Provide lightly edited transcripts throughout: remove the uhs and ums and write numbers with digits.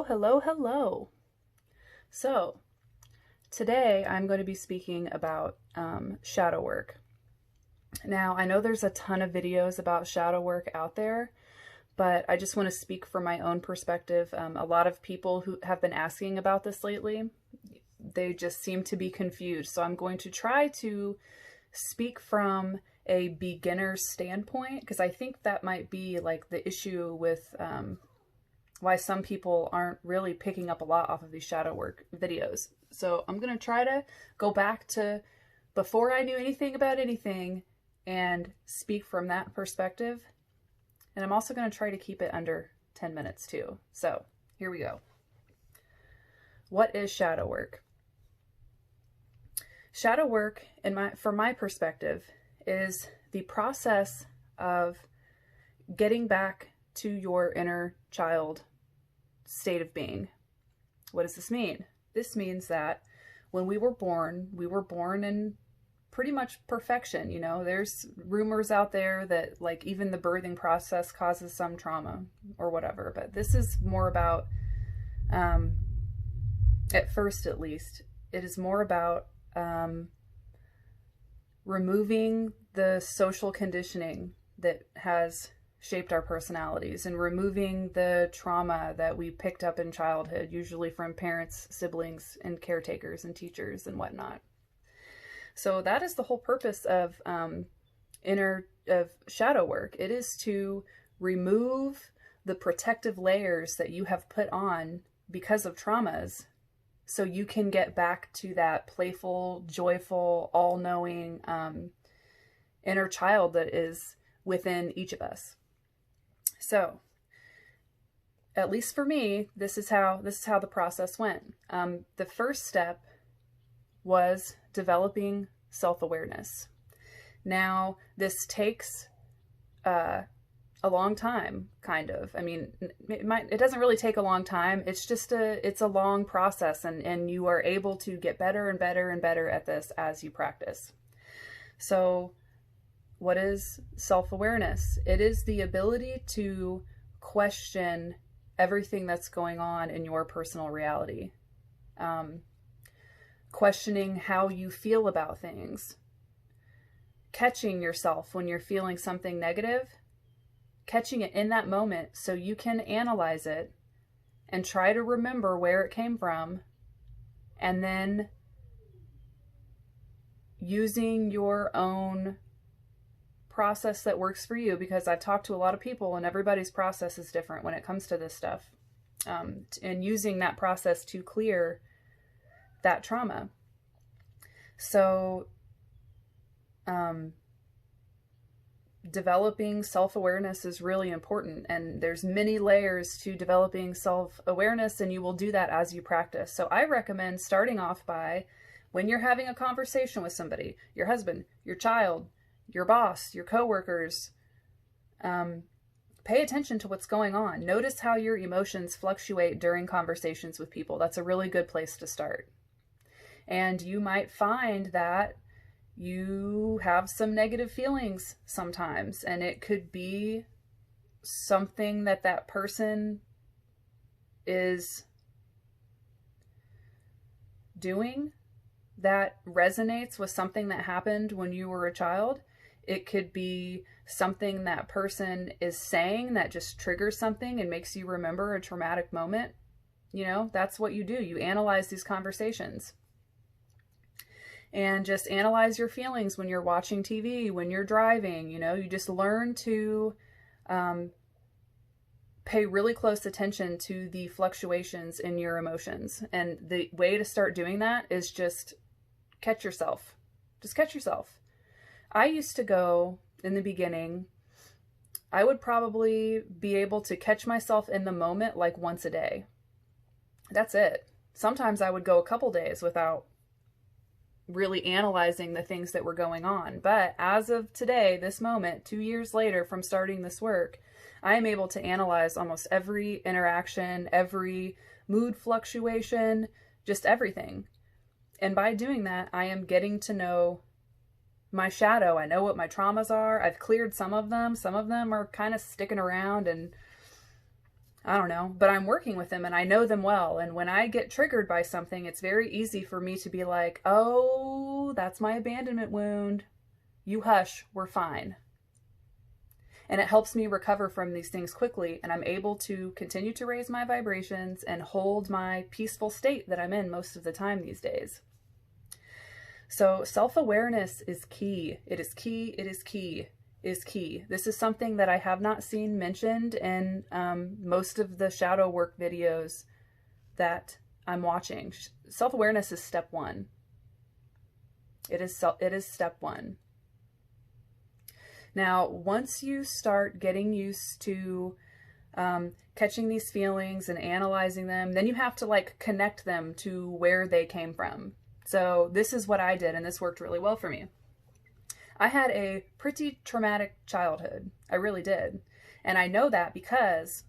Hello, hello. So, today I'm going to be speaking about shadow work. Now, I know there's a ton of videos about shadow work out there, but I just want to speak from my own perspective. A lot of people who have been asking about this lately, they just seem to be confused. So, I'm going to try to speak from a beginner's standpoint because I think that might be like the issue with why some people aren't really picking up a lot off of these shadow work videos. So I'm going to try to go back to before I knew anything about anything and speak from that perspective. And I'm also going to try to keep it under 10 minutes too. So here we go. What is shadow work? Shadow work, from my perspective, is the process of getting back to your inner child state of being. What does this mean? This means that when we were born in pretty much perfection. You know, there's rumors out there that like even the birthing process causes some trauma or whatever, but this is more about, at first at least, it is more about removing the social conditioning that has shaped our personalities and removing the trauma that we picked up in childhood, usually from parents, siblings, and caretakers and teachers and whatnot. So that is the whole purpose of shadow work. It is to remove the protective layers that you have put on because of traumas, so you can get back to that playful, joyful, all-knowing inner child that is within each of us. So, at least for me, this is how the process went. The first step was developing self-awareness. Now, this takes a long time, kind of. I mean, it doesn't really take a long time. It's just it's a long process, and you are able to get better and better and better at this as you practice. So, what is self-awareness? It is the ability to question everything that's going on in your personal reality. Questioning how you feel about things. Catching yourself when you're feeling something negative. Catching it in that moment so you can analyze it and try to remember where it came from. And then using your own process that works for you, because I've talked to a lot of people and everybody's process is different when it comes to this stuff, and using that process to clear that trauma. So developing self-awareness is really important, and there's many layers to developing self-awareness, and you will do that as you practice. So I recommend starting off by, when you're having a conversation with somebody, your husband, your child, your boss, your coworkers, pay attention to what's going on. Notice how your emotions fluctuate during conversations with people. That's a really good place to start. And you might find that you have some negative feelings sometimes, and it could be something that person is doing that resonates with something that happened when you were a child. It could be something that person is saying that just triggers something and makes you remember a traumatic moment. You know, that's what you do. You analyze these conversations. And just analyze your feelings when you're watching TV, when you're driving. You know, you just learn to pay really close attention to the fluctuations in your emotions. And the way to start doing that is just catch yourself. Just catch yourself. I used to go, in the beginning, I would probably be able to catch myself in the moment like once a day. That's it. Sometimes I would go a couple days without really analyzing the things that were going on. But as of today, this moment, 2 years later from starting this work, I am able to analyze almost every interaction, every mood fluctuation, just everything. And by doing that, I am getting to know my shadow. I know what my traumas are. I've cleared some of them. Some of them are kind of sticking around, and I don't know, but I'm working with them and I know them well. And when I get triggered by something, it's very easy for me to be like, oh, that's my abandonment wound. You hush, we're fine. And it helps me recover from these things quickly. And I'm able to continue to raise my vibrations and hold my peaceful state that I'm in most of the time these days. So self-awareness is key. It is key. It is key. Is key. This is something that I have not seen mentioned in most of the shadow work videos that I'm watching. Self-awareness is step one. It is step one. Now, once you start getting used to catching these feelings and analyzing them, then you have to like connect them to where they came from. So this is what I did, and this worked really well for me. I had a pretty traumatic childhood. I really did. And I know that because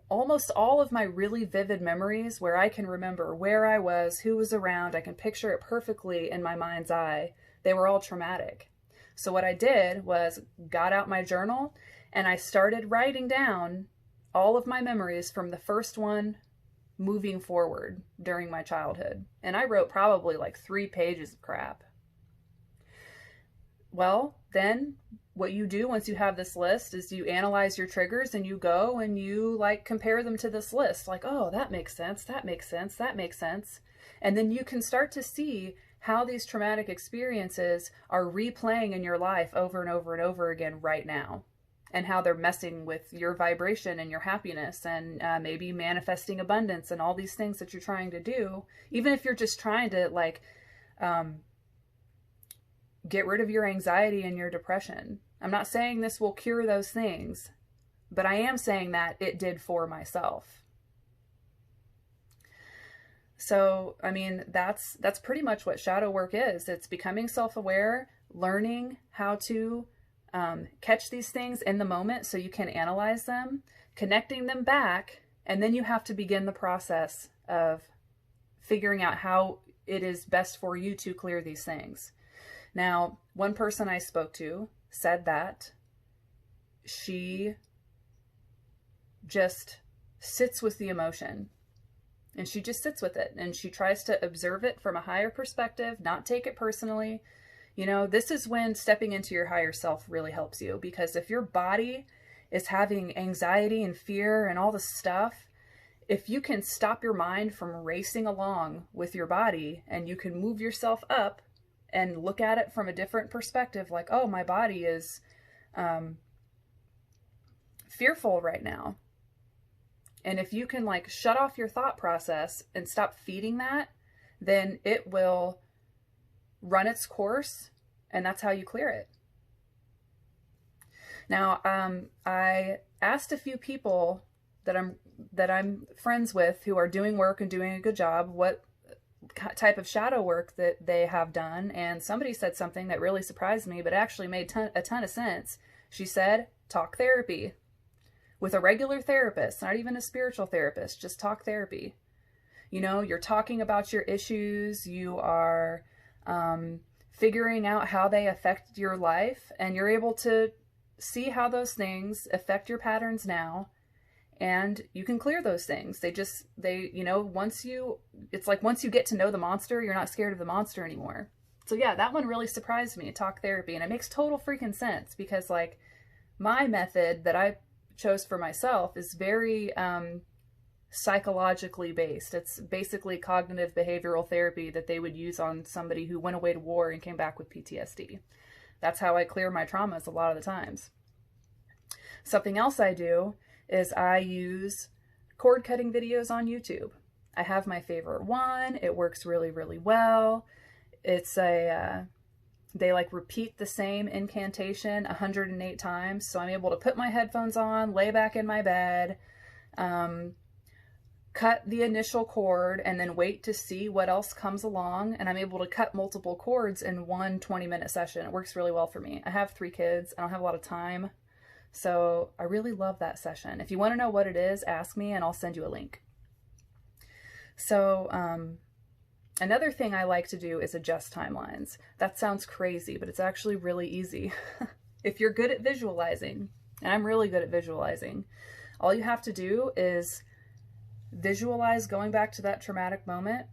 almost all of my really vivid memories where I can remember where I was, who was around, I can picture it perfectly in my mind's eye, they were all traumatic. So what I did was got out my journal and I started writing down all of my memories from the first one moving forward during my childhood. And I wrote probably like 3 pages of crap. Well, then what you do once you have this list is you analyze your triggers and you go and you like compare them to this list. Like, oh, that makes sense. That makes sense. That makes sense. And then you can start to see how these traumatic experiences are replaying in your life over and over and over again right now, and how they're messing with your vibration and your happiness and maybe manifesting abundance and all these things that you're trying to do, even if you're just trying to like, get rid of your anxiety and your depression. I'm not saying this will cure those things, but I am saying that it did for myself. So, I mean, that's pretty much what shadow work is. It's becoming self-aware, learning how to catch these things in the moment so you can analyze them, connecting them back, and then you have to begin the process of figuring out how it is best for you to clear these things. Now, one person I spoke to said that she just sits with the emotion and she just sits with it and she tries to observe it from a higher perspective, not take it personally. You know, this is when stepping into your higher self really helps you, because if your body is having anxiety and fear and all this stuff, if you can stop your mind from racing along with your body and you can move yourself up and look at it from a different perspective, like, oh, my body is fearful right now. And if you can like shut off your thought process and stop feeding that, then it will run its course, and that's how you clear it. Now, I asked a few people that I'm friends with who are doing work and doing a good job what type of shadow work that they have done, and somebody said something that really surprised me, but actually made a ton of sense. She said, talk therapy with a regular therapist, not even a spiritual therapist, just talk therapy. You know, you're talking about your issues, you are figuring out how they affect your life, and you're able to see how those things affect your patterns now. And you can clear those things. You know, it's like once you get to know the monster, you're not scared of the monster anymore. So yeah, that one really surprised me, talk therapy. And it makes total freaking sense, because like my method that I chose for myself is very psychologically based. It's basically cognitive behavioral therapy that they would use on somebody who went away to war and came back with PTSD. That's how I clear my traumas a lot of the times. Something else I do is I use cord cutting videos on YouTube. I have my favorite one. It works really, really well. It's they like repeat the same incantation 108 times. So I'm able to put my headphones on, lay back in my bed, cut the initial cord, and then wait to see what else comes along. And I'm able to cut multiple cords in one 20-minute session. It works really well for me. I have 3 kids. I don't have a lot of time. So I really love that session. If you want to know what it is, ask me and I'll send you a link. So another thing I like to do is adjust timelines. That sounds crazy, but it's actually really easy. If you're good at visualizing, and I'm really good at visualizing, All you have to do is visualize going back to that traumatic moment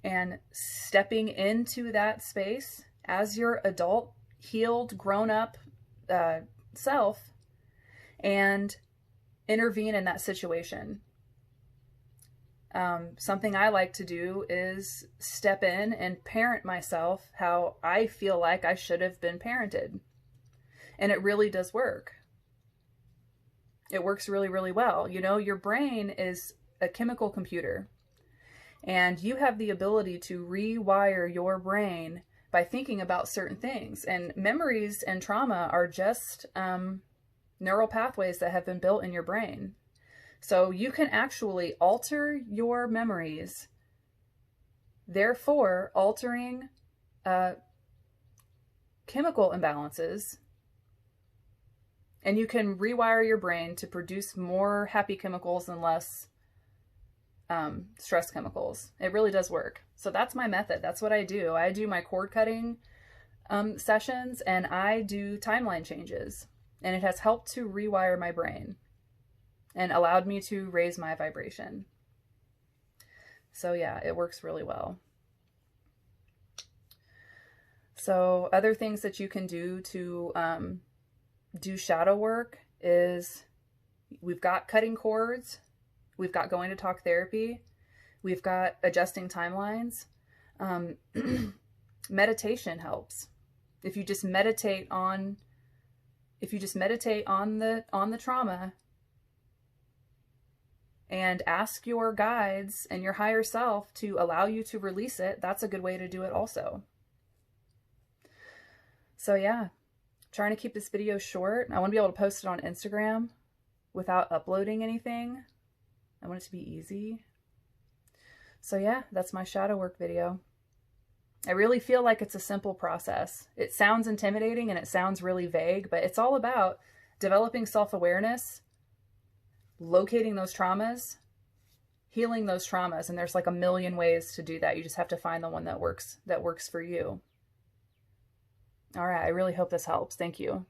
and stepping into that space as your adult, healed, grown-up self, and intervene in that situation. Something I like to do is step in and parent myself how I feel like I should have been parented. And it really does work. It works really, really well. You know, your brain is a chemical computer, and you have the ability to rewire your brain by thinking about certain things. And memories and trauma are just neural pathways that have been built in your brain. So you can actually alter your memories, therefore altering chemical imbalances, and you can rewire your brain to produce more happy chemicals and less stress chemicals. It really does work. So that's my method. That's what I do. I do my cord cutting sessions, and I do timeline changes, and it has helped to rewire my brain and allowed me to raise my vibration. So yeah, it works really well. So other things that you can do to do shadow work is, we've got cutting cords, we've got going to talk therapy, we've got adjusting timelines. Meditation helps. If you just meditate on the trauma and ask your guides and your higher self to allow you to release it, that's a good way to do it also. So yeah, trying to keep this video short. I want to be able to post it on Instagram without uploading anything. I want it to be easy. So yeah, that's my shadow work video. I really feel like it's a simple process. It sounds intimidating and it sounds really vague, but it's all about developing self-awareness, locating those traumas, healing those traumas. And there's like a million ways to do that. You just have to find the one that works for you. All right. I really hope this helps. Thank you.